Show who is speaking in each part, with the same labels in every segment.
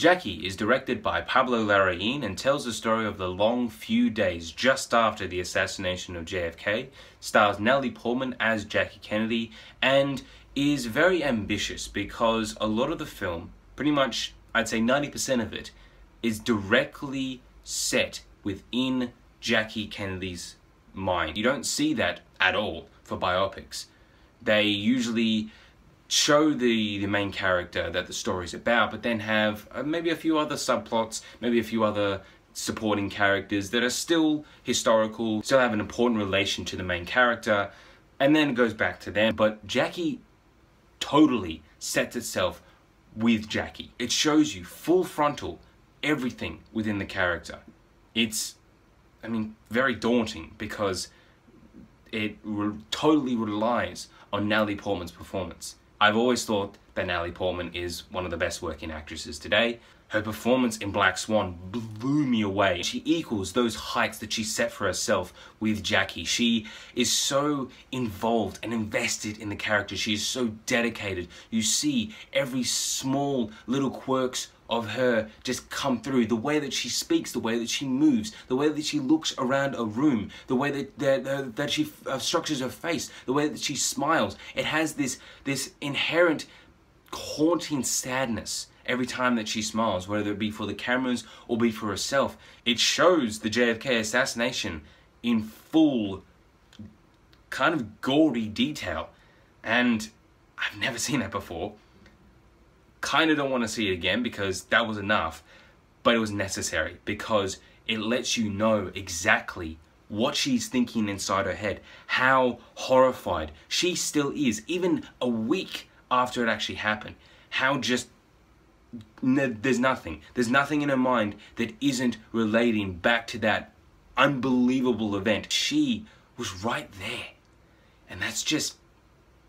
Speaker 1: Jackie is directed by Pablo Larraín and tells the story of the long few days just after the assassination of JFK, stars Natalie Portman as Jackie Kennedy, and is very ambitious because a lot of the film, pretty much I'd say 90% of it, is directly set within Jackie Kennedy's mind. You don't see that at all for biopics. They usually show the main character that the story's about, but then have maybe a few other subplots, maybe a few other supporting characters that are still historical, still have an important relation to the main character, and then it goes back to them. But Jackie totally sets itself with Jackie. It shows you full frontal everything within the character. It's, I mean, very daunting because it totally relies on Natalie Portman's performance. I've always thought that Natalie Portman is one of the best working actresses today. Her performance in Black Swan blew me away. She equals those heights that she set for herself with Jackie. She is so involved and invested in the character. She is so dedicated. You see every small little quirks of her just come through. The way that she speaks, the way that she moves, the way that she looks around a room, the way that she structures her face, the way that she smiles. It has this inherent haunting sadness every time that she smiles, whether it be for the cameras or be for herself. It shows the JFK assassination in full kind of gory detail, and I've never seen that before. Kind of don't want to see it again because that was enough, but it was necessary because it lets you know exactly what she's thinking inside her head, how horrified she still is, even a week after it actually happened. How just, there's nothing in her mind that isn't relating back to that unbelievable event. She was right there, and that's just,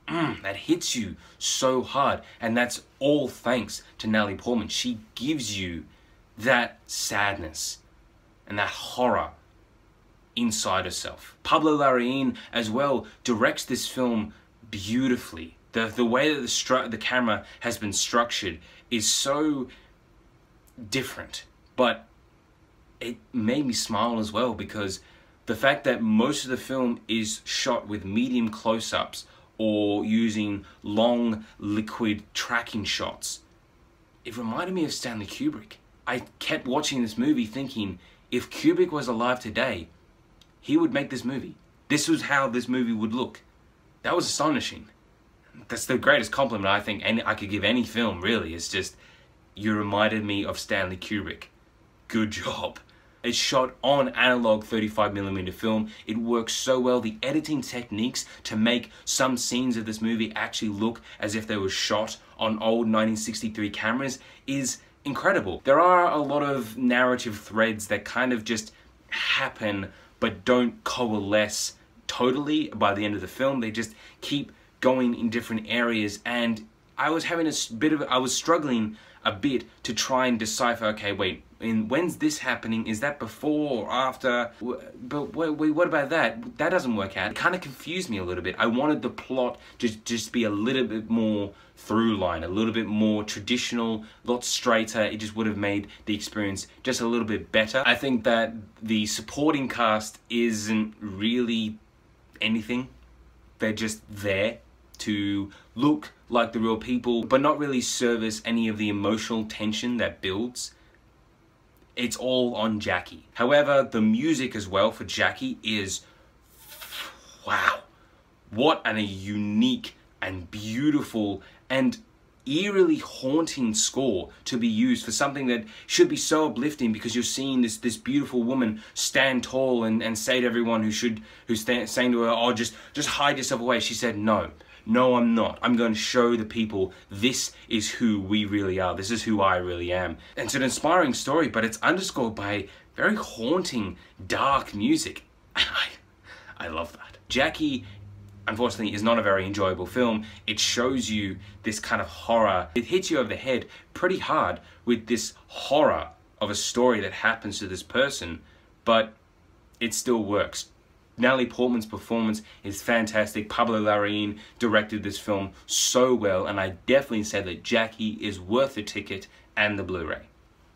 Speaker 1: that hits you so hard, and that's all thanks to Natalie Portman. She gives you that sadness and that horror inside herself. Pablo Larraín as well directs this film beautifully. The way that the camera has been structured is so different, but it made me smile as well because the fact that most of the film is shot with medium close-ups or using long liquid tracking shots, it reminded me of Stanley Kubrick. I kept watching this movie thinking, if Kubrick was alive today, he would make this movie. This was how this movie would look. That was astonishing. That's the greatest compliment I think I could give any film, really. It's just, you reminded me of Stanley Kubrick. Good job. It's shot on analog 35mm film. It works so well. The editing techniques to make some scenes of this movie actually look as if they were shot on old 1963 cameras is incredible. There are a lot of narrative threads that kind of just happen but don't coalesce totally by the end of the film. They just keep going in different areas, and I was having I was struggling a bit to try and decipher, okay, wait, when's this happening? Is that before or after? But wait, what about that? That doesn't work out. It kind of confused me a little bit. I wanted the plot to just be a little bit more through line, a little bit more traditional, a lot straighter. It just would have made the experience just a little bit better. I think that the supporting cast isn't really anything. They're just there to look like the real people, but not really service any of the emotional tension that builds. It's all on Jackie. However, the music as well for Jackie is, wow, what a unique and beautiful and eerily haunting score to be used for something that should be so uplifting, because you're seeing this beautiful woman stand tall and say to everyone who's saying to her, oh, just hide yourself away. She said, no, I'm not. I'm going to show the people this is who we really are. This is who I really am. And it's an inspiring story, but it's underscored by very haunting, dark music. And I love that. Jackie, unfortunately, is not a very enjoyable film. It shows you this kind of horror. It hits you over the head pretty hard with this horror of a story that happens to this person, but it still works. Natalie Portman's performance is fantastic. Pablo Larraín directed this film so well, and I definitely say that Jackie is worth the ticket and the Blu-ray.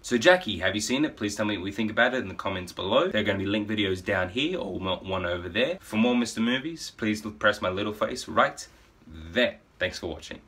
Speaker 1: So Jackie, have you seen it? Please tell me what you think about it in the comments below. There are going to be link videos down here or one over there. For more Mr. Movies, please press my little face right there. Thanks for watching.